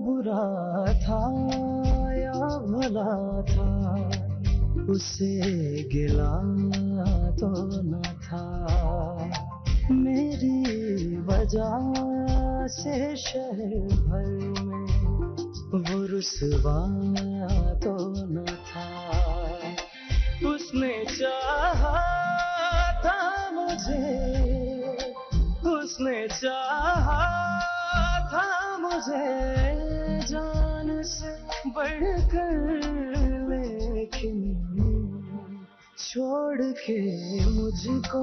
बुरा था या भला था, उसे गिला तो न था। मेरी वजह से शहर भर में वो रुसवा तो न था। उसने चाहा था मुझे, उसने चाहा था मुझे जान से बढ़कर, लेकिन छोड़ के मुझको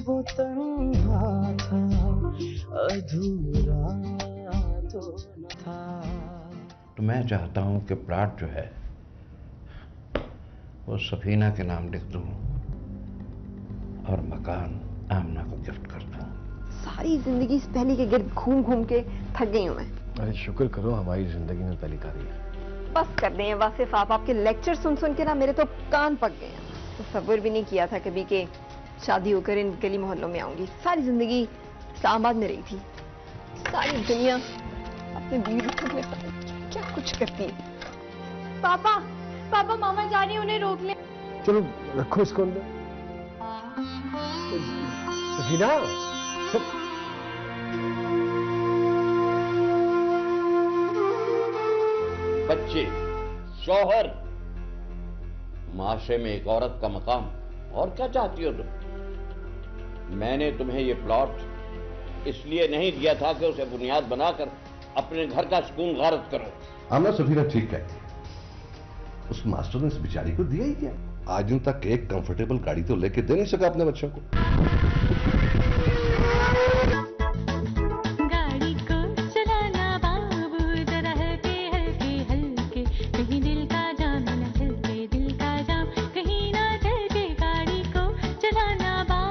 वो तन्हा था, अधूरा तो न था। तो मैं चाहता हूं कि प्लॉट जो है वो सफीना के नाम लिख दूं और मकान आमना को गिफ्ट कर दूं। सारी जिंदगी इस पहली के गिर्द घूम घूम के थक गई हूँ मैं। अरे शुक्र करो हमारी जिंदगी में पहली कारी है। बस कर दें वासिफ, आप आपके लेक्चर सुन सुन के ना मेरे तो कान पक गए हैं। तो सब्र भी नहीं किया था कभी के शादी होकर इन गली मोहल्लों में आऊंगी। सारी जिंदगी इस्लामाबाद में रही थी, सारी दुनिया अपने बीवी में क्या कुछ करती है। पापा पापा मामा जा रही है, उन्हें रोक ले। चलो रखो इसको अंदर। सफीना, बच्चे, शौहर, माशरे में एक औरत का मकाम, और क्या चाहती हो तुम? मैंने तुम्हें ये प्लॉट इसलिए नहीं दिया था कि उसे बुनियाद बनाकर अपने घर का सुकून गारत करो। आमना सफीना ठीक कहती है। उस मास्टर ने इस बिचारी को दिया ही क्या? आज दिन तक एक कंफर्टेबल गाड़ी तो लेके दे नहीं सका अपने बच्चों को। गाड़ी को चलाना बाबू जरा हल्के हल्के हल्के, कहीं दिल का जाम न चलके, दिल का जाम कहीं ना चलके, गाड़ी को चलाना बाबू।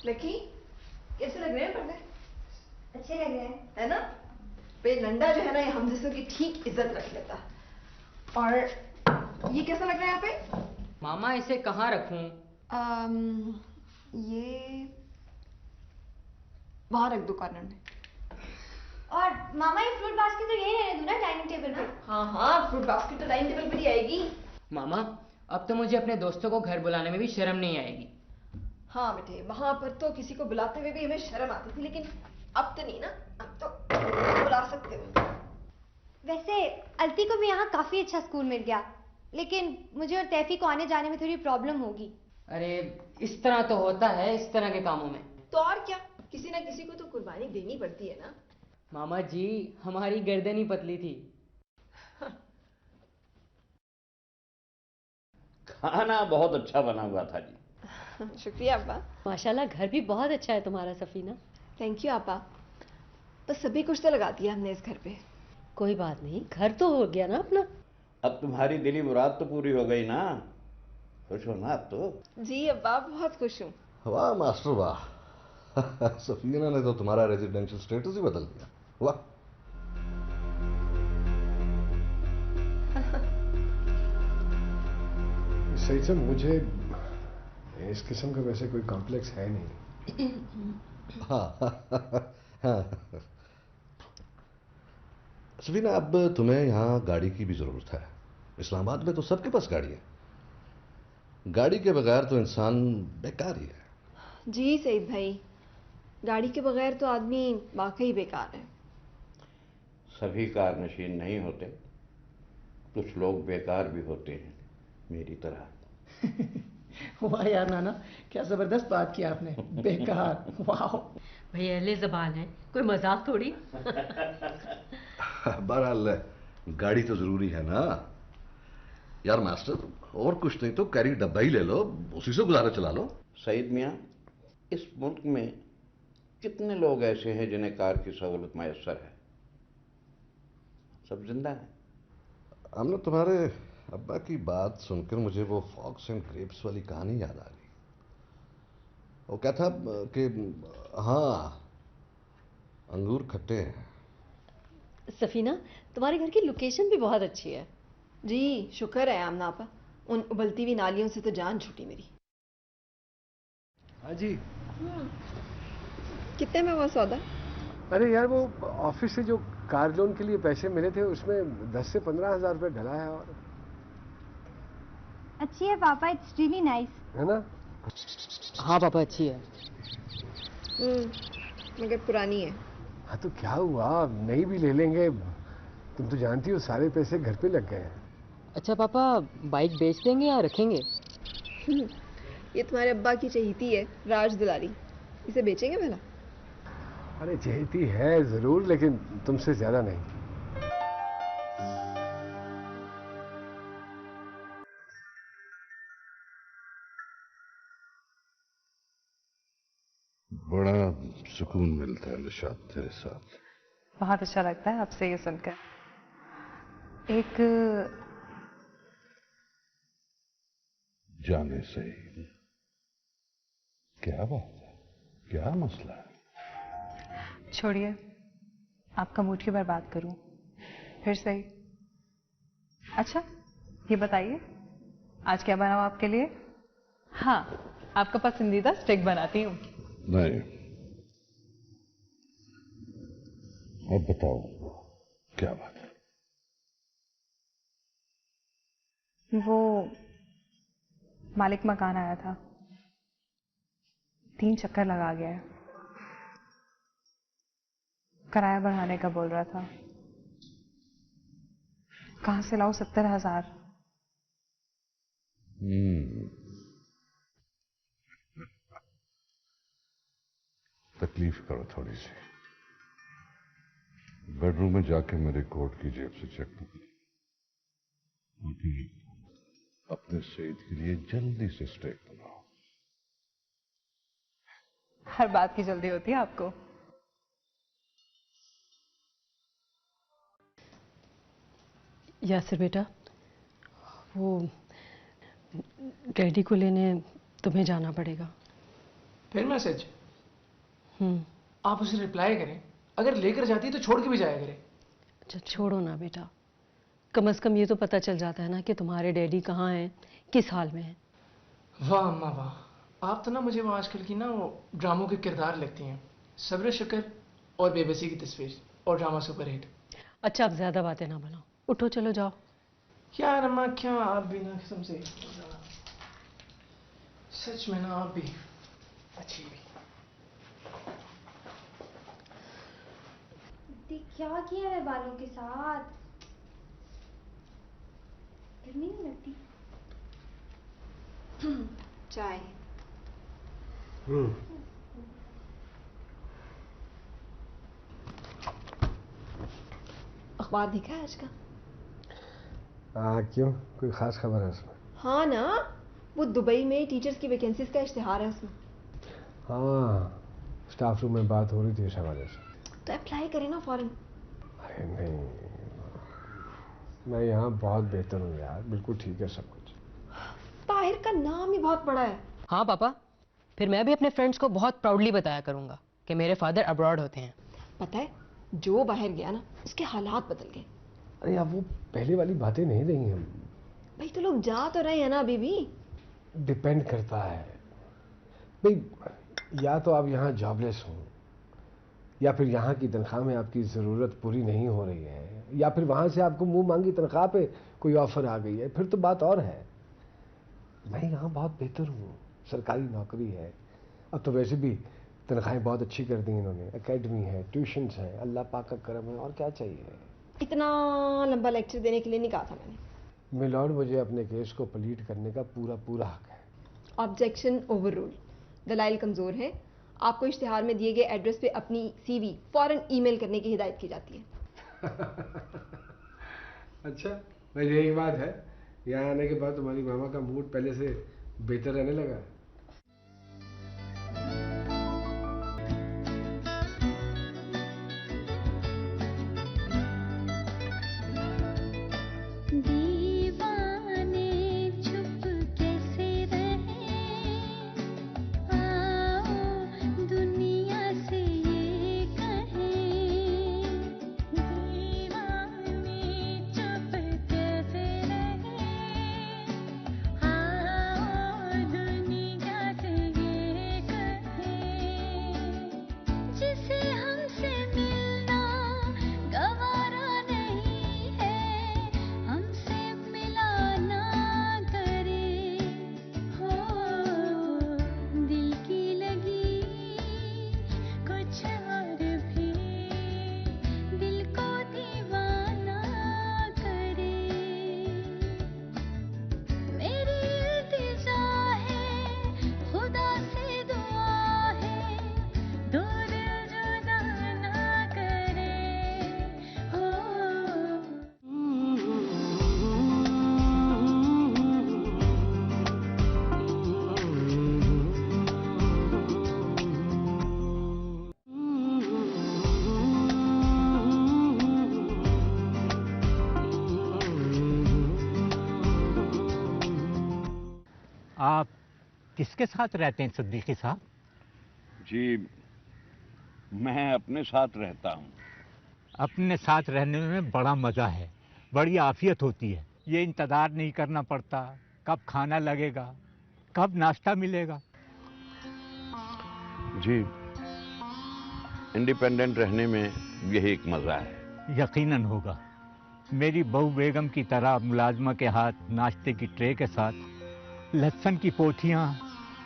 लकी, कैसे लग रहे हैं पर्दे? अच्छे लग रहे हैं है ना? पे लंडा जो है ना ये हम जैसों की ठीक इज्जत रख लेता। और ये कैसा लग रहा है यहाँ पे? मामा इसे कहाँ रखूं? ये वहां रख दो कॉर्नर में। और मामा ये फ्रूट बास्केट तो यही रहने दो ना डाइनिंग टेबल पे। हाँ हाँ, फ्रूट बास्केट तो डाइनिंग टेबल पर ही आएगी। मामा अब तो मुझे अपने दोस्तों को घर बुलाने में भी शर्म नहीं आएगी। हाँ बेटे, वहां पर तो किसी को बुलाते हुए भी हमें शर्म आती थी, लेकिन अब तो नहीं ना, अब तो बुला सकते हो। वैसे अलती को भी यहाँ काफी अच्छा स्कूल मिल गया, लेकिन मुझे और तैफी को आने जाने में थोड़ी प्रॉब्लम होगी। अरे इस तरह तो होता है इस तरह के कामों में। तो और क्या, किसी ना किसी को तो कुर्बानी देनी पड़ती है ना। मामा जी हमारी गर्दन ही पतली थी। खाना बहुत अच्छा बना हुआ था जी। शुक्रिया अब्बा। माशाल्लाह घर भी बहुत अच्छा है तुम्हारा सफीना। थैंक यू अब्बा। बस सभी कुछ तो लगा दिया हमने इस घर पे। कोई बात नहीं, घर तो हो गया ना अपना। अब तुम्हारी दिली मुराद तो पूरी हो गई ना, खुश हो ना अब तो? जी अब्बा, बहुत खुश हूँ। वाह मास्टर वाह। सफीना ने तो तुम्हारा रेजिडेंशियल स्टेटस ही बदल दिया। वाह। सही से मुझे इस किस्म का वैसे कोई कॉम्प्लेक्स है नहीं। हाँ। सफीना, अब तुम्हें यहाँ गाड़ी की भी जरूरत है। इस्लामाबाद में तो सबके पास गाड़ी है। गाड़ी के बगैर तो इंसान बेकार ही है। जी सईद भाई, गाड़ी के बगैर तो आदमी वाकई बेकार है। सभी कार नशीन नहीं होते, कुछ लोग बेकार भी होते हैं मेरी तरह। वाह यार नाना, क्या जबरदस्त बात की आपने। बेकार, वाह। भाई अहले ज़बान है, कोई मजाक थोड़ी। बहरहाल गाड़ी तो जरूरी है ना यार मास्टर, और कुछ नहीं तो कैरी डब्बा ही ले लो, उसी से गुजारा चला लो। सईद मियाँ, इस मुल्क में कितने लोग ऐसे हैं जिन्हें कार की सहूलत मैसर है? सब जिंदा है। हमने तुम्हारे अब्बा की बात सुनकर मुझे वो फॉक्स एंड ग्रेप्स वाली कहानी याद आ गई। वो क्या था कि हाँ, अंगूर खट्टे हैं सफीना, तुम्हारे घर की लोकेशन भी बहुत अच्छी है। जी शुक्र है आमना आपा, उन उबलती हुई नालियों से तो जान छूटी मेरी। हाँ जी। कितने में हुआ सौदा? अरे यार, वो ऑफिस से जो कार लोन के लिए पैसे मिले थे उसमें 10 से 15 हजार रुपये डला है। और अच्छी है पापा, इट्स रियली नाइस। है ना? हाँ पापा, अच्छी है। मगर पुरानी है। हाँ तो क्या हुआ, नई भी ले लेंगे। तुम तो जानती हो सारे पैसे घर पे लग गए हैं। अच्छा पापा, बाइक बेच देंगे या रखेंगे? ये तुम्हारे अब्बा की चहेती है, राज दुलारी। इसे बेचेंगे भला? अरे चहेती है जरूर, लेकिन तुमसे ज्यादा नहीं। बड़ा सुकून मिलता है निशात तेरे साथ। बहुत अच्छा लगता है आपसे ये सुनकर। एक जाने सही, क्या बात है, क्या मसला है? छोड़िए, आपका मूड क्यों बर्बाद करूं, फिर सही। अच्छा ये बताइए, आज क्या बनाऊं आपके लिए? हाँ, आपका पसंदीदा स्टेक बनाती हूँ। नहीं, अब बताओ क्या बात है? वो मालिक मकान आया था, 3 चक्कर लगा गया है। किराया बढ़ाने का बोल रहा था। कहाँ से लाऊं 70,000? तकलीफ करो थोड़ी सी। बेडरूम में जाके मेरे कोट की जेब से चेक करो। अपने सईद के लिए जल्दी से स्टेक बनाओ। हर बात की जल्दी होती है आपको। यासिर बेटा, वो डैडी को लेने तुम्हें जाना पड़ेगा। फिर मैसेज? आप उसे रिप्लाई करें, अगर लेकर जाती तो छोड़ के भी जाया करें। अच्छा छोड़ो ना बेटा, कम से कम ये तो पता चल जाता है ना कि तुम्हारे डैडी कहाँ हैं, किस हाल में हैं। वाह अम्मा वाह, आप तो ना मुझे वो आजकल की ना वो ड्रामों के किरदार लगती हैं। सब्र शुक्र और बेबसी की तस्वीर और ड्रामा सुपरहिट। अच्छा आप ज्यादा बातें ना बनाओ, उठो चलो जाओ। यार अम्मा क्या आप भी ना कसम से, सच में ना आप भी अच्छी भी। क्या किया है बालों के साथ? गर्मी नहीं लगती? चाय। अखबार देखा है आज का? क्यों, कोई खास खबर है उसमें? हाँ ना, वो दुबई में टीचर्स की वैकेंसीज का इश्तिहार है उसमें। हाँ, स्टाफ रूम में बात हो रही थी इस हवाले से। तो अप्लाई करें ना फौरन। अरे नहीं, मैं यहाँ बहुत बेहतर हूँ यार, बिल्कुल ठीक है सब कुछ। ताहिर का नाम ही बहुत बड़ा है। हाँ पापा, फिर मैं भी अपने फ्रेंड्स को बहुत प्राउडली बताया करूंगा कि मेरे फादर अब्रॉड होते हैं। पता है, जो बाहर गया ना उसके हालात बदल गए। अरे यार वो पहले वाली बातें नहीं रही हैं। भाई तो लोग जा तो रहे हैं ना अभी भी। डिपेंड करता है भाई, या तो आप यहाँ जॉबलेस हो, या फिर यहाँ की तनख्वाह में आपकी ज़रूरत पूरी नहीं हो रही है, या फिर वहाँ से आपको मुंह मांगी तनख्वाह पे कोई ऑफर आ गई है, फिर तो बात और है। मैं यहाँ बहुत बेहतर हूँ, सरकारी नौकरी है, अब तो वैसे भी तनख्वाहें बहुत अच्छी कर दी इन्होंने, एकेडमी है, ट्यूशन्स हैं, अल्लाह पाक का करम है, और क्या चाहिए। इतना लंबा लेक्चर देने के लिए नहीं कहा था मैंने। मिलॉर्ड, मुझे अपने केस को प्लीड करने का पूरा पूरा हक है। Objection overruled. दलाइल कमजोर है। आपको इश्तिहार में दिए गए एड्रेस पे अपनी सीवी फौरन ईमेल करने की हिदायत की जाती है। अच्छा, भाई यही बात है, यहाँ आने के बाद तुम्हारी मामा का मूड पहले से बेहतर रहने लगा। आप किसके साथ रहते हैं सिद्दीकी साहब? जी, मैं अपने साथ रहता हूँ। अपने साथ रहने में बड़ा मज़ा है, बड़ी आफियत होती है। ये इंतज़ार नहीं करना पड़ता कब खाना लगेगा, कब नाश्ता मिलेगा। जी, इंडिपेंडेंट रहने में यही एक मज़ा है। यकीनन होगा। मेरी बहू बेगम की तरह मुलाजमा के हाथ नाश्ते की ट्रे के साथ लहसुन की पोथियाँ,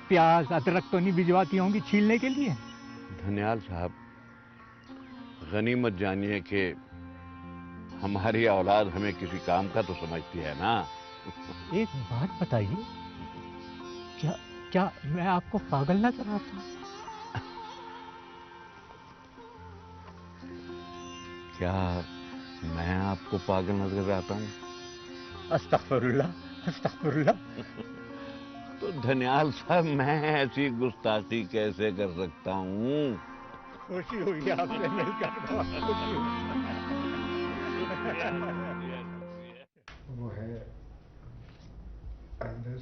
प्याज, अदरक तो नहीं भिजवाती होंगी छीलने के लिए? धन्याल साहब, गनीमत जानिए कि हमारी औलाद हमें किसी काम का तो समझती है ना। एक बात बताइए, क्या क्या मैं आपको पागल नजर आता हूँ? क्या मैं आपको पागल नजर आता हूँ? अस्तगफिरुल्लाह, अस्तगफिरुल्लाह। तो धन्याल साहब, मैं ऐसी गुस्ताखी कैसे कर सकता हूँ? खुशी हुई आपसे मिलकर, बहुत खुशी हुई। वो है अंदर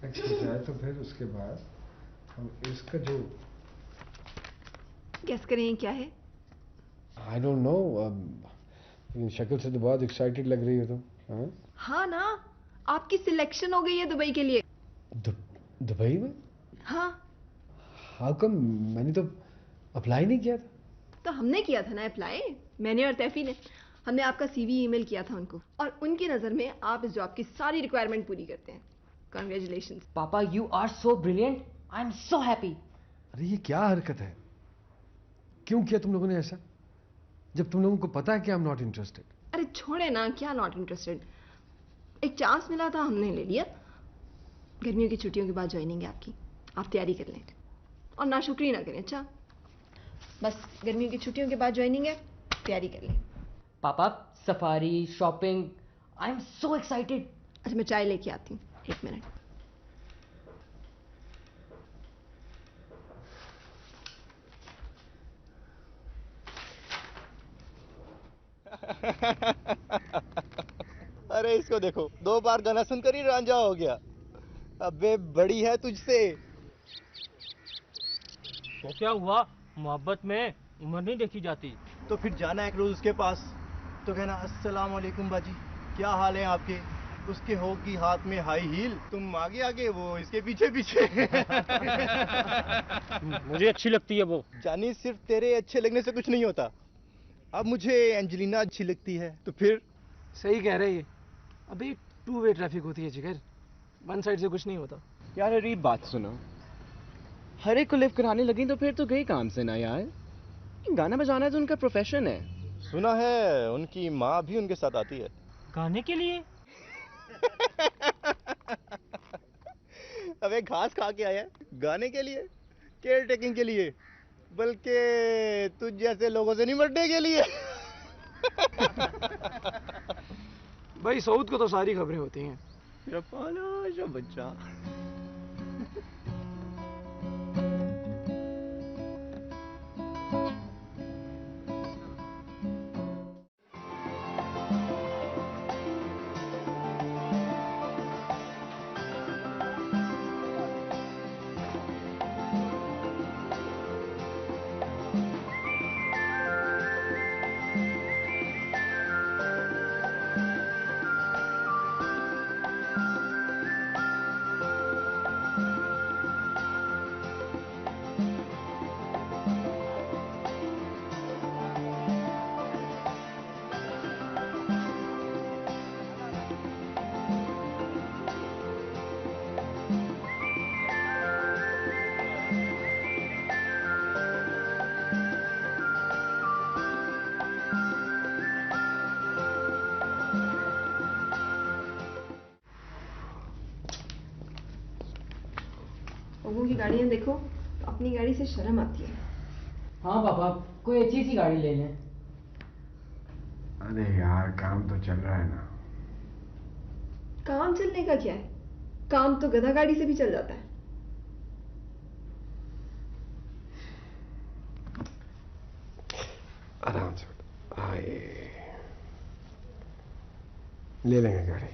एक्सरसाइज जाए तो फिर उसके बाद हम इसका जो गेस करें क्या है? आई डोंट नो, लेकिन शक्ल से तो बहुत एक्साइटेड लग रही हो तुम। हाँ हाँ ना, आपकी सिलेक्शन हो गई है दुबई के लिए। दुबई में? हाँ। How come? मैंने तो अप्लाई नहीं किया था। तो हमने किया था ना अप्लाई, मैंने और तैफी ने। हमने आपका सीवी ईमेल किया था उनको, और उनकी नज़र में आप इस जॉब की सारी रिक्वायरमेंट पूरी करते हैं। Congratulations. पापा, you are so brilliant, I am so happy. अरे ये क्या हरकत है? क्यों किया तुम लोगों ने ऐसा, जब तुम लोगों को पता है कि आई एम नॉट इंटरेस्टेड? अरे छोड़े ना, क्या नॉट इंटरेस्टेड, एक चांस मिला था हमने ले लिया। गर्मियों की छुट्टियों के बाद ज्वाइनिंग है आपकी, आप तैयारी कर लें और नाशुक्री ना करें। अच्छा, बस गर्मियों की छुट्टियों के बाद ज्वाइनिंग है, तैयारी कर लें। पापा, safari, shopping, I am so excited. अच्छा, मैं चाय लेके आती हूँ, 1 मिनट। अरे इसको देखो, 2 बार गाना सुनकर ही रांझा हो गया। अबे बड़ी है तुझसे। तो क्या हुआ, मोहब्बत में उम्र नहीं देखी जाती। तो फिर जाना एक रोज उसके पास, तो कहना अस्सलाम वालेकुम बाजी, क्या हाल है आपके। उसके होगी हाथ में हाई हील, तुम आगे आगे, वो इसके पीछे पीछे। मुझे अच्छी लगती है वो। जानी, सिर्फ तेरे अच्छे लगने से कुछ नहीं होता। अब मुझे एंजेलिना अच्छी लगती है, तो फिर। सही कह रहे हैं। अभी 2 वे ट्रैफिक होती है जिगर, 1 साइड से कुछ नहीं होता। यार अरे बात सुनो, हर एक को लिफ्ट कराने लगी तो फिर तो गई काम से ना यार। गाना बजाना तो उनका प्रोफेशन है। सुना है उनकी माँ भी उनके साथ आती है गाने के लिए। अबे घास खा के आया गाने के लिए, केयर टेकिंग के लिए, बल्कि तुझ जैसे लोगों से निपटने के लिए। भाई सऊद को तो सारी खबरें होती हैं। मेरा पाला सा बच्चा। लोगों की गाड़ियां देखो, अपनी गाड़ी से शर्म आती है। हाँ पापा, कोई अच्छी सी गाड़ी ले लें। अरे यार काम तो चल रहा है ना। काम चलने का क्या है, काम तो गधा गाड़ी से भी चल जाता है। आराम से आए। ले लेंगे गाड़ी,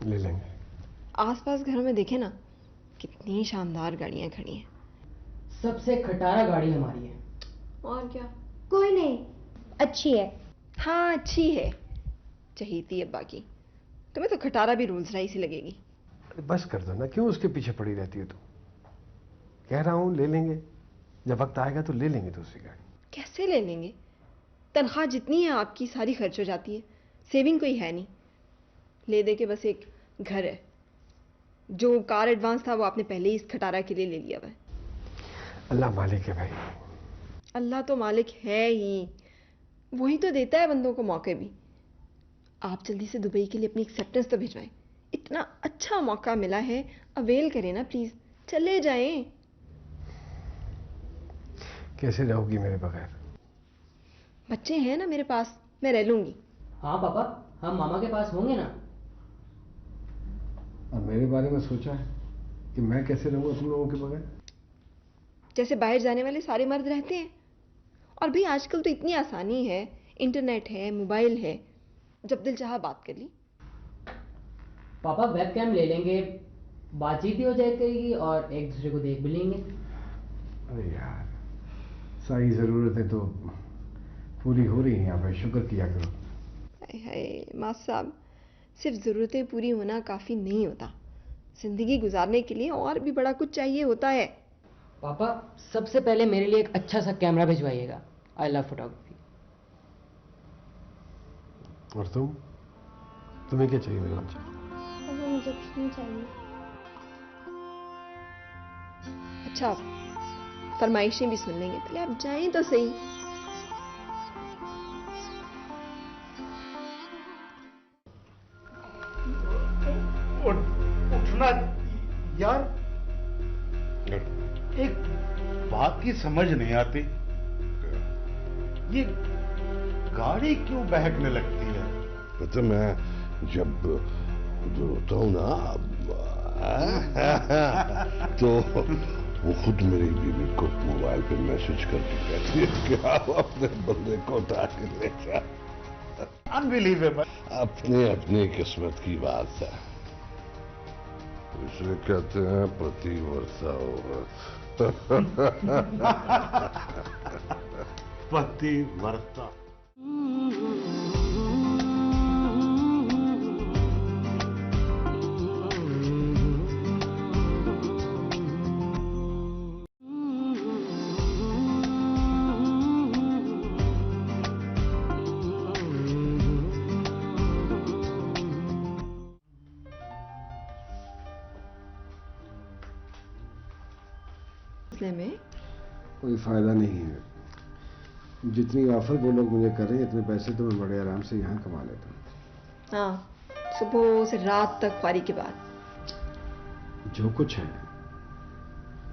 ले लेंगे। आसपास घरों में देखे ना, कितनी शानदार गाड़ियां खड़ी हैं। सबसे खटारा गाड़ी हमारी है। और क्या? कोई नहीं, अच्छी है। हाँ अच्छी है, चहीती अब्बा की। तुम्हें तो खटारा भी रोल्स रॉयस ही लगेगी। बस कर दो ना, क्यों उसके पीछे पड़ी रहती है तू? कह रहा हूं ले लेंगे, जब वक्त आएगा तो ले लेंगे दूसरी गाड़ी। कैसे ले लेंगे? तनख्वाह जितनी है आपकी सारी खर्च हो जाती है, सेविंग कोई है नहीं। ले दे के बस एक घर है, जो कार एडवांस था वो आपने पहले ही इस खटारा के लिए ले लिया हुआ है। अल्लाह मालिक है भाई। अल्लाह तो मालिक है ही, वही तो देता है बंदों को मौके भी। आप जल्दी से दुबई के लिए अपनी एक्सेप्टेंस तो भिजवाएं। इतना अच्छा मौका मिला है, अवेल करें ना प्लीज, चले जाएं। कैसे रहोगी मेरे बगैर? बच्चे हैं ना मेरे पास, मैं रह लूंगी। हाँ पापा, हम मामा के पास होंगे ना। और मेरे बारे में सोचा है कि मैं कैसे रहूंगा तुम लोगों के बगैर? जैसे बाहर जाने वाले सारे मर्द रहते हैं। और भी आजकल तो इतनी आसानी है, इंटरनेट है, मोबाइल है, जब दिल चाहा बात कर ली। पापा वेबकैम ले लेंगे, बातचीत भी हो जाए करेगी और एक दूसरे को देख भी लेंगे। अरे यार, सारी ज़रूरतें तो पूरी हो रही हैं यहाँ पे, शुक्र किया करो। हाय हाय माँ साहब, सिर्फ ज़रूरतें पूरी होना काफ़ी नहीं होता, ज़िंदगी गुजारने के लिए और भी बड़ा कुछ चाहिए होता है। पापा सबसे पहले मेरे लिए एक अच्छा सा कैमरा भिजवाइएगा, आई लव फोटोग्राफी। और तुम्हें क्या चाहिए मेरे बच्चे? मुझे कुछ नहीं चाहिए। अच्छा, फरमाइशें भी सुन लेंगे, पहले आप जाएं तो सही। उठना यार, एक बात की समझ नहीं आती, ये गाड़ी क्यों बहकने लगती है? पता मैं जब रोता हूं ना तो वो खुद मेरी बीवी को मोबाइल पे मैसेज करके कहती है कि आप अपने बंदे को उठा के ले जा। अनबिलीवेबल। अपने अपनी किस्मत की बात है, इसे कहते हैं पतिव्रता औरत। पतिव्रता। में कोई फायदा नहीं है, जितनी ऑफर वो लोग मुझे कर रहे हैं इतने पैसे तो मैं बड़े आराम से यहाँ कमा लेता हूँ। हाँ, सुबह से रात तक फारी के बाद जो कुछ है,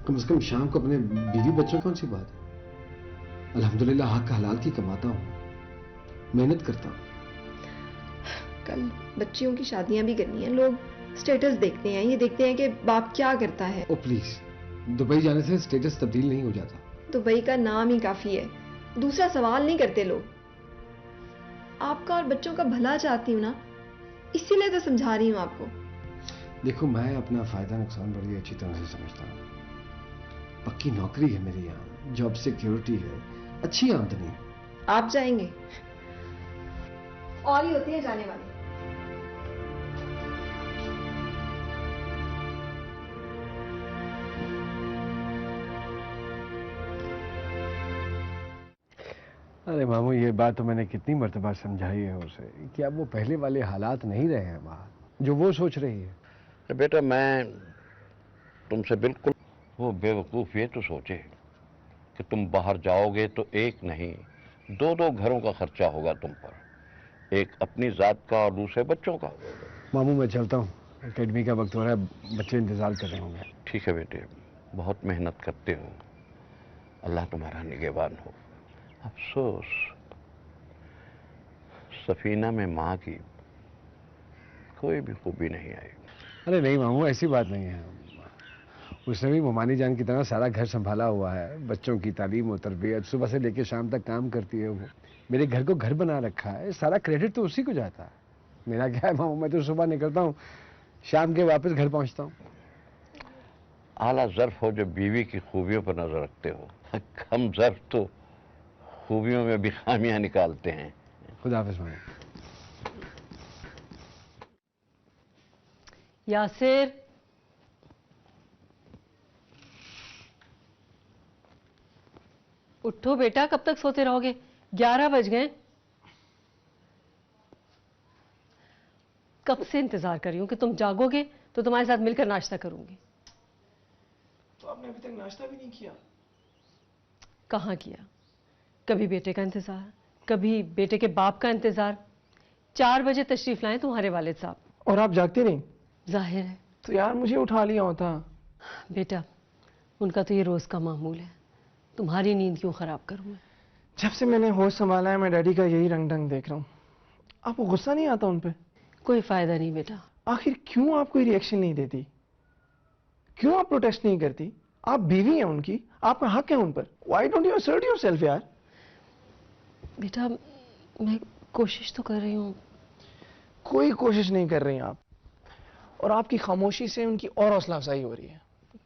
कम से कम शाम को अपने बीवी बच्चों कौन सी बात है। अल्हम्दुलिल्लाह हक हलाल की कमाता हूँ, मेहनत करता हूँ। कल बच्चियों की शादियां भी करनी है, लोग स्टेटस देखते हैं, ये देखते हैं कि बाप क्या करता है। ओ प्लीज, दुबई जाने से स्टेटस तब्दील नहीं हो जाता। दुबई का नाम ही काफी है, दूसरा सवाल नहीं करते लोग। आपका और बच्चों का भला चाहती हूँ ना, इसीलिए तो समझा रही हूँ आपको। देखो, मैं अपना फायदा नुकसान बड़ी अच्छी तरह से समझता हूँ। पक्की नौकरी है मेरी यहाँ, जॉब सिक्योरिटी है, अच्छी आमदनी है। आप जाएंगे और ही होते हैं जाने वाले। अरे मामू, ये बात तो मैंने कितनी मर्तबा समझाई है उसे कि अब वो पहले वाले हालात नहीं रहे हैं वहाँ, जो वो सोच रही है। बेटा, मैं तुमसे बिल्कुल, वो बेवकूफ़ ये तो सोचे कि तुम बाहर जाओगे तो एक नहीं दो दो घरों का खर्चा होगा तुम पर, एक अपनी ज़ात का और दूसरे बच्चों का। मामू मैं चलता हूँ, एकेडमी का वक्त हो रहा है, बच्चे इंतजार कर रहे होंगे। ठीक है बेटे, बहुत मेहनत करते हो, अल्लाह तुम्हारा निगहबान हो। अफसोस सफीना में माँ की कोई भी खूबी नहीं आई। अरे नहीं मामू, ऐसी बात नहीं है, उसने भी मोमानी जान की तरह सारा घर संभाला हुआ है, बच्चों की तालीम और तरबियत, सुबह से लेकर शाम तक काम करती है वो। मेरे घर को घर बना रखा है, सारा क्रेडिट तो उसी को जाता है। मेरा क्या है मामू, मैं तो सुबह निकलता हूँ, शाम के वापस घर पहुँचता हूँ। आला ज़र्फ हो जो बीवी की खूबियों पर नजर रखते हो, कम ज़र्फ तो खूबियों में भी खामियां निकालते हैं। खुदा हाफिज़ मामू। यासिर, उठो बेटा, कब तक सोते रहोगे? 11 बज गए। कब से इंतजार कर रही हूं कि तुम जागोगे तो तुम्हारे साथ मिलकर नाश्ता करूंगी। तो आपने अभी तक नाश्ता भी नहीं किया? कहाँ किया? कभी बेटे का इंतजार, कभी बेटे के बाप का इंतजार। 4 बजे तशरीफ लाए तुम्हारे वालिद साहब। और आप जागते नहीं? जाहिर है। तो यार मुझे उठा लिया होता। बेटा, उनका तो ये रोज का मामूल है, तुम्हारी नींद क्यों खराब करूं मैं? जब से मैंने होश संभाला है मैं डैडी का यही रंग ढंग देख रहा हूँ। आपको गुस्सा नहीं आता उन पे? कोई फायदा नहीं बेटा। आखिर क्यों आप कोई रिएक्शन नहीं देती? क्यों आप प्रोटेस्ट नहीं करती? आप बीवी हैं उनकी, आपका हक है उन पर। Why don't you assert yourself यार? बेटा, मैं कोशिश तो कर रही हूँ। कोई कोशिश नहीं कर रही आप, और आपकी खामोशी से उनकी और हौसला अफजाई हो रही है।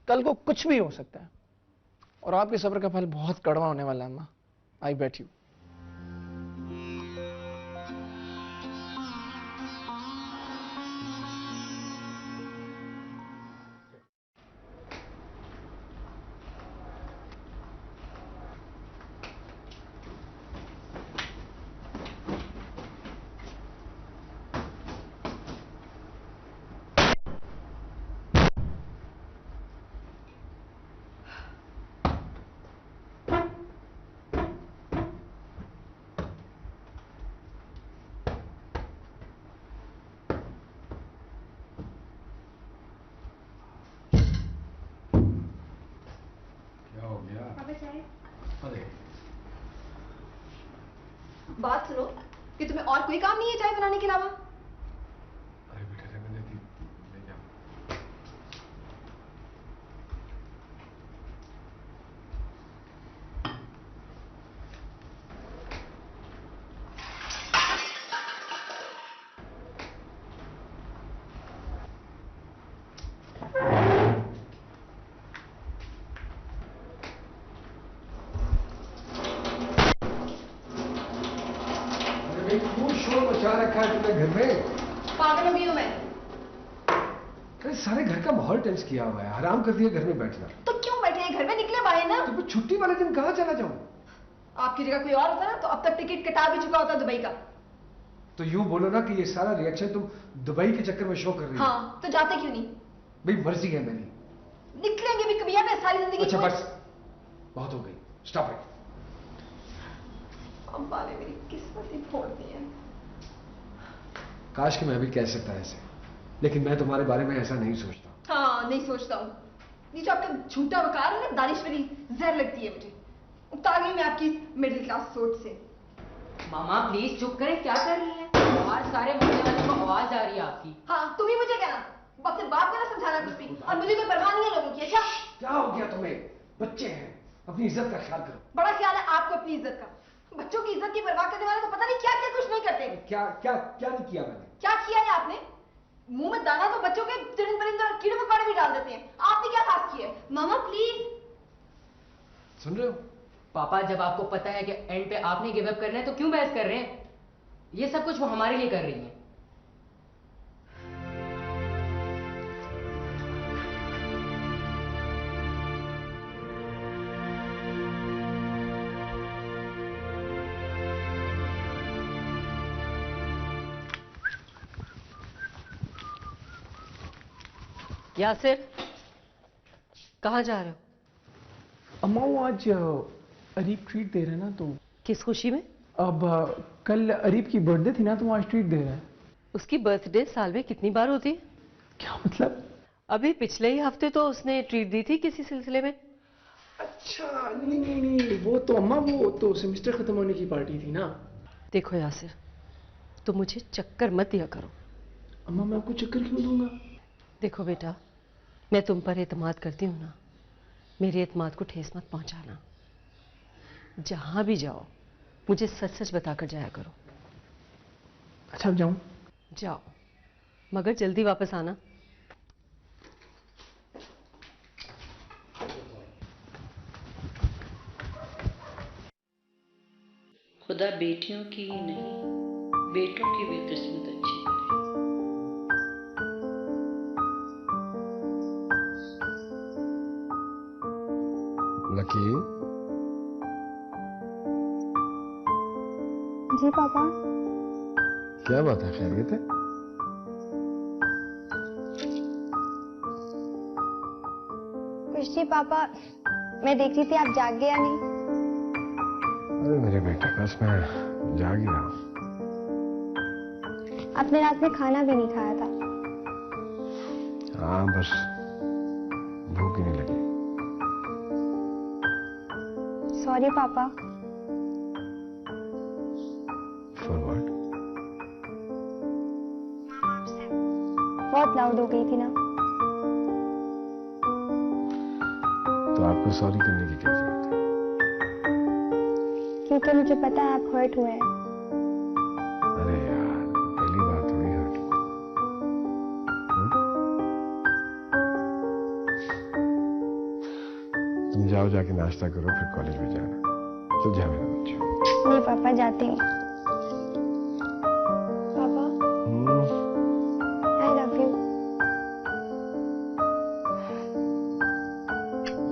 कल को कुछ भी हो सकता है, और आपके सब्र का फल बहुत कड़वा होने वाला है अम्मा। आई बेट यू। बात सुनो, कि तुम्हें और कोई काम नहीं है चाय बनाने के अलावा? अरे बेटा रहने दे, ले जा। मचा रखा है तुमने घर में? पागल हो गई हूं मैं। अरे सारे घर का माहौल टेंस किया हुआ है, आराम कर दिया घर में बैठना। तो क्यों बैठे हैं घर में? निकले बाहर ना। तो छुट्टी वाले दिन कहाँ चला जाऊं? आपकी जगह कोई और होता ना तो अब तक टिकट कटा भी चुका होता दुबई का। तो यूं बोलो ना कि ये सारा रिएक्शन तुम दुबई के चक्कर में शो कर रही हो। हाँ, तो जाते क्यों नहीं? भाई मर्जी है मेरी। निकलेंगे भी कभी यार, मैं सारी जिंदगी। अच्छा बस, बहुत हो गई, स्टॉप इट। अम्मा ने मेरी किस्मत ही फोड़ दी है। काश कि मैं भी कह सकता ऐसे, लेकिन मैं तुम्हारे बारे में ऐसा नहीं सोचता। हाँ, नहीं सोचता हूँ। ये जो आपका झूठा वकार है ना, दानिश्वरी, जहर लगती है मुझे। उतार गई मैं आपकी मिडिल क्लास सोच से। मामा प्लीज चुप करें, क्या कर रही हैं? बाहर सारे मोहल्ले वालों को आवाज आ रही है आपकी। हाँ, तुम ही मुझे कहना, अपने बाप को ना समझाना कुछ भी, और मुझे कोई परवाह नहीं है लोगों की। अच्छा क्या हो गया तुम्हें? बच्चे हैं, अपनी इज्जत का ख्याल करो। बड़ा ख्याल है आपको अपनी इज्जत का। बच्चों की इज्जत की परवाह करने वाले तो पता नहीं क्या क्या कुछ नहीं करते। क्या क्या क्या नहीं किया मैंने? क्या किया है आपने? मुंह में दाना तो बच्चों के चुनिंद परिंद और कीड़े मकोड़े भी डाल देते हैं। आपने क्या खास किया है? मामा प्लीज। सुन रहे हो? पापा, जब आपको पता है कि एंड पे आपने गिव अप करना है तो क्यों बहस कर रहे हैं? ये सब कुछ वो हमारे लिए कर रही हैं। यासिर, कहाँ जा रहे हो? अम्मा वो आज अरीब ट्रीट दे रहे हैं ना, तो किस खुशी में? अब कल अरीब की बर्थडे थी ना, तो आज ट्रीट दे रहे हैं। उसकी बर्थडे साल में कितनी बार होती है? क्या मतलब? अभी पिछले ही हफ्ते तो उसने ट्रीट दी थी किसी सिलसिले में। अच्छा नहीं नहीं नहीं, वो तो अम्मा वो तो सेमेस्टर खत्म होने की पार्टी थी ना। देखो यासिर, तुम मुझे चक्कर मत दिया करो। अम्मा मैं आपको चक्कर क्यों दूंगा? देखो बेटा, मैं तुम पर एतमाद करती हूँ ना, मेरे एतमाद को ठेस मत पहुंचाना। जहां भी जाओ मुझे सच सच बताकर जाया करो। अच्छा अब जाऊं? जाओ, मगर जल्दी वापस आना। खुदा बेटियों की ही नहीं, बेटों की भी किस्मत अच्छी करे। लकी। जी पापा। क्या बात है, खैरियत है? कुछ नहीं पापा, मैं देख रही थी आप जाग गए या नहीं। अरे मेरे बेटे, बस मैं जाग ही रहा हूँ। आपने रात में खाना भी नहीं खाया था। हाँ, बस भूख ही नहीं लगी। सॉरी पापा। For what? बहुत लाउड हो गई थी ना। तो आपको सॉरी करने की क्या जरूरत है? क्योंकि मुझे पता है आप हर्ट हुए हैं। अरे यार, पहली बार थोड़ी हर्ट। तुम जाओ, जाके नाश्ता करो, फिर कॉलेज में जाना। चल जा मेरा बच्चा। नहीं पापा, जाते हैं। पापा, आई love you.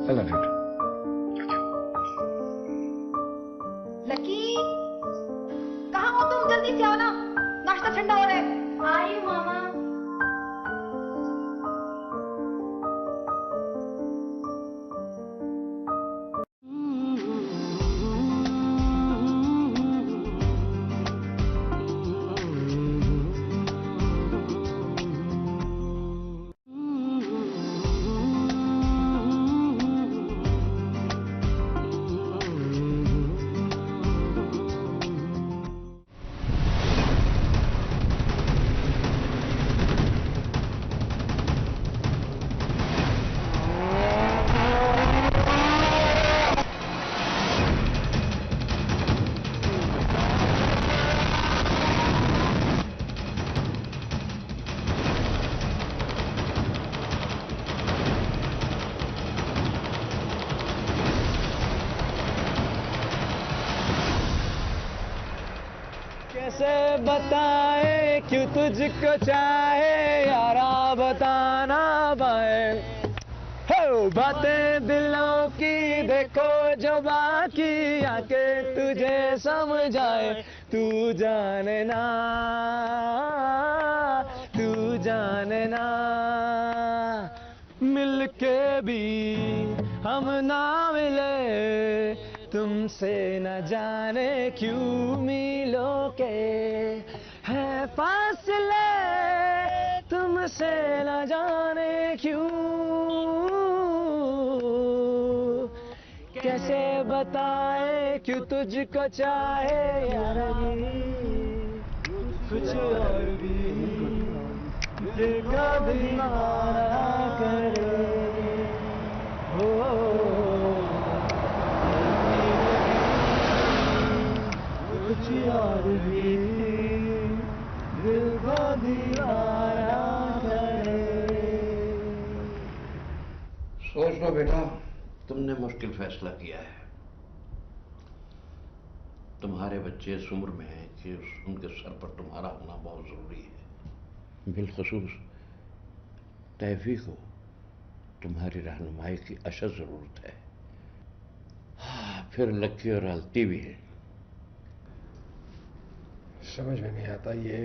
I love you too. Lucky, कहाँ हो तुम? जल्दी से आओ ना, नाश्ता ठंडा हो रहा है। आई हूँ मामा। कैसे बताए क्यों तुझको चाहे यारा, बताना पाए हो बातें दिलों की, देखो जो बाकी आके तुझे समझाए। तू जानना, तू जानना, मिलके भी हम ना मिले, तुमसे न जाने क्यों मिलों के है फासले, तुमसे न जाने क्यों। कैसे बताए क्यों तुझको चाहे यारा, कुछ और भी देखा भी ना करे हो। कुछ और भी दिल को दीवाना करे। सोच लो बेटा, तुमने मुश्किल फैसला किया है। तुम्हारे बच्चे इस उम्र में हैं कि उनके सर पर तुम्हारा होना बहुत जरूरी है। बिलखसूस तैफी को तुम्हारी रहनुमाई की अशद जरूरत है। हाँ, फिर लक्की और अलती भी है। समझ में नहीं आता ये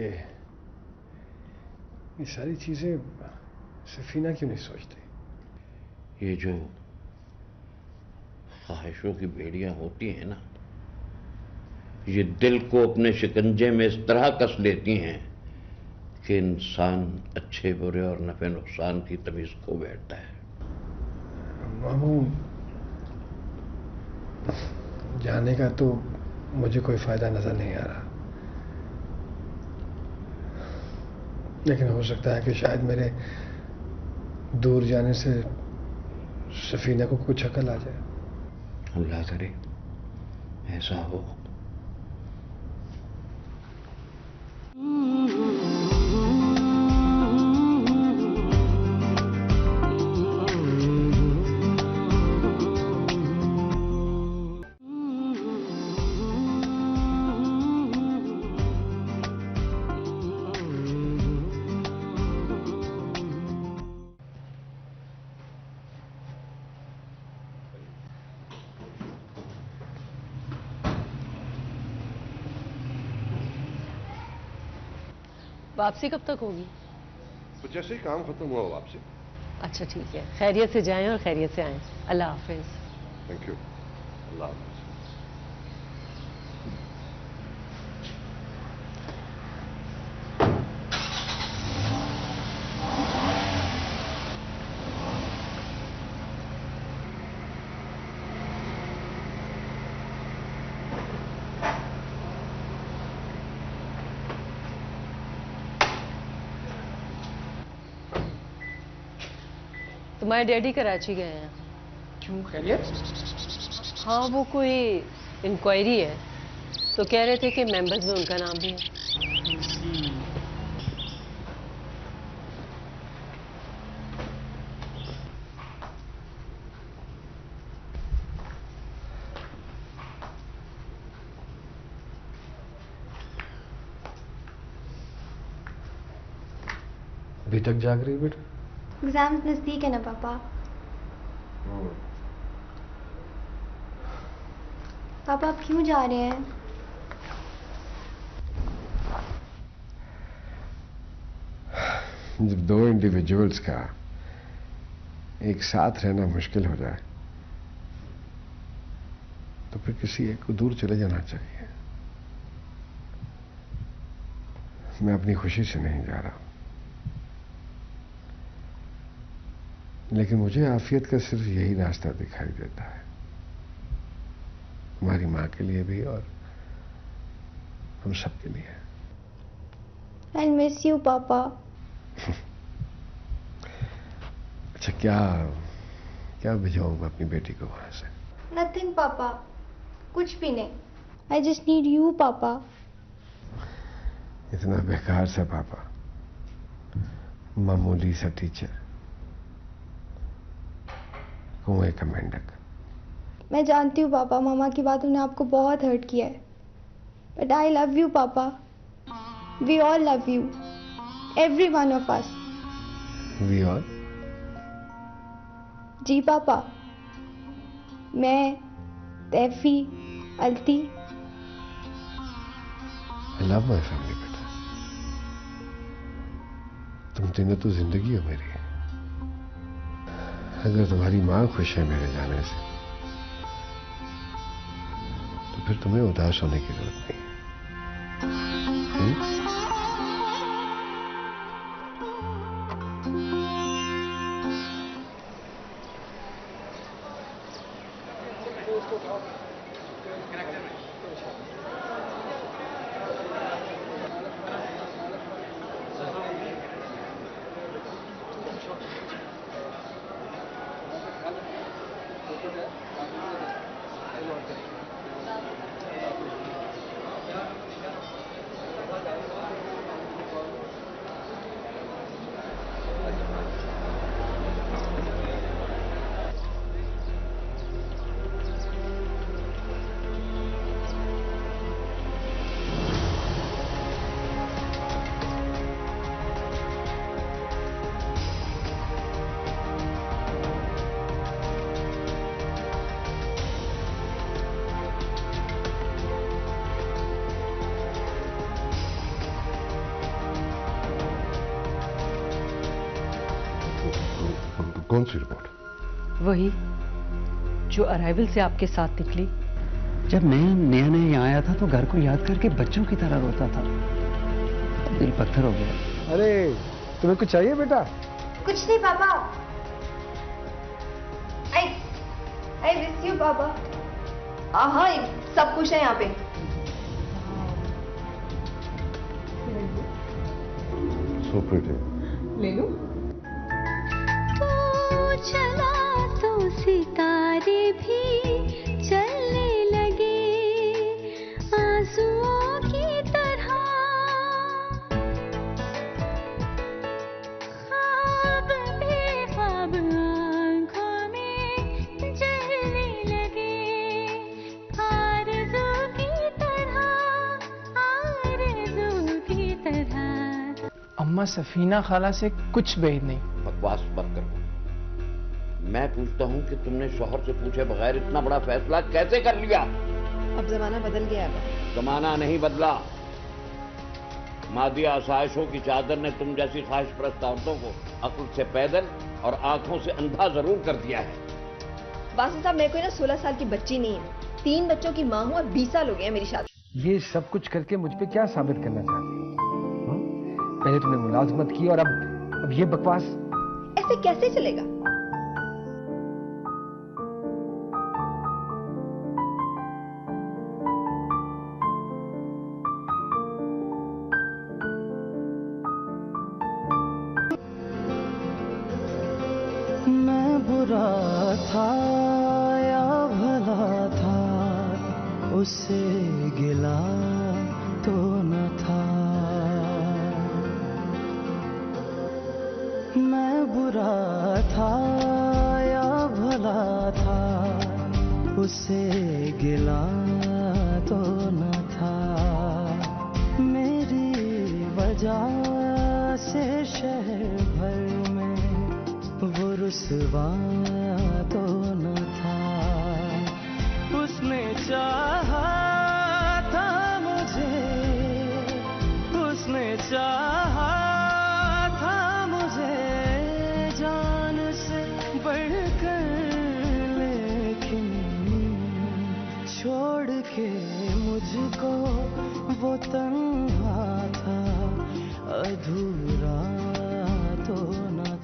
सारी चीजें सफीना क्यों नहीं सोचती। ये जो ख्वाहिशों की बेड़ियां होती हैं ना, ये दिल को अपने शिकंजे में इस तरह कस लेती हैं कि इंसान अच्छे बुरे और नफे नुकसान की तमीज खो बैठता है। मामू, जाने का तो मुझे कोई फायदा नजर नहीं आ रहा, लेकिन हो सकता है कि शायद मेरे दूर जाने से सफीना को कुछ अकल आ जाए। अल्लाह करे ऐसा हो। वापसी कब तक होगी? तो जैसे ही काम खत्म हुआ वापसी। अच्छा ठीक है, खैरियत से जाएं और खैरियत से आएं। अल्लाह हाफिज। Thank you. अल्लाह हाफिज। तुम्हारे डैडी कराची गए हैं। क्यों, खैरियत? हाँ, वो कोई इंक्वायरी है, तो कह रहे थे कि मेंबर्स में उनका नाम भी है। अभी तक जाग रही बेटा? एग्जाम्स नजदीक है ना पापा। पापा आप क्यों जा रहे हैं? जब दो इंडिविजुअल्स का एक साथ रहना मुश्किल हो जाए तो फिर किसी एक को दूर चले जाना चाहिए। मैं अपनी खुशी से नहीं जा रहा, लेकिन मुझे आफियत का सिर्फ यही रास्ता दिखाई देता है, हमारी माँ के लिए भी और हम सब के लिए। आई मिस यू पापा। अच्छा, क्या भिजवाऊंगा अपनी बेटी को वहां से? नथिंग पापा, कुछ भी नहीं। आई जस्ट नीड यू पापा। इतना बेकार सा पापा, मामूली सा टीचर, कुएं का मेंढक। मैं जानती हूँ पापा, मामा की बातों ने आपको बहुत हर्ट किया है, बट आई लव यू पापा। We all love you, every one of us. We all? जी पापा, मैं, तैफी, अलती। आई लव माई फैमिली बेटा। तुम तीनों तो जिंदगी हो मेरी। अगर तुम्हारी माँ खुश है मेरे जाने से तो फिर तुम्हें उदास होने की जरूरत नहीं है। कौन सी रिपोर्ट? वही जो अराइवल से आपके साथ निकली। जब मैं नया नया यहाँ आया था तो घर को याद करके बच्चों की तरह रोता था, दिल पत्थर हो गया। अरे तुम्हें कुछ चाहिए बेटा? कुछ नहीं पापा। आई मिस यू पापा। हाँ, सब कुछ है यहाँ पे। So pretty. ले लो। चला तो सितारे भी चलने लगे आंसुओं की तरह, ख्वाब बेख्वाब आंखों में जलने लगे आरज़ू की तरह, आरज़ू की तरह। अम्मा सफीना खाला से कुछ भेद नहीं। बकवास मत करो। मैं पूछता हूँ कि तुमने शौहर से पूछे बगैर इतना बड़ा फैसला कैसे कर लिया? अब जमाना बदल गया है। जमाना नहीं बदला, मादी आसाइशों की चादर ने तुम जैसी ख्वाहिश परस्त औरतों को अक्ल से पैदल और आंखों से अंधा जरूर कर दिया है। वासिफ साहब, मैं कोई ना 16 साल की बच्ची नहीं हूँ। 3 बच्चों की माँ हूँ और 20 साल हो गए हैं मेरी शादी। ये सब कुछ करके मुझ पे क्या साबित करना चाहती है? पहले तुमने मुलाजमत की और अब ये बकवास। ऐसे कैसे चलेगा? मैं बुरा था या भला था, उससे गिला तो न था। मैं बुरा था या भला था, उससे गिला तो न था। मेरी वजह से शहर भर में वो रुसवा तो न था। उसने चाहा था मुझे, उसने चाहा था मुझे जान से बढ़कर, लेकिन छोड़ के मुझको वो तन्हा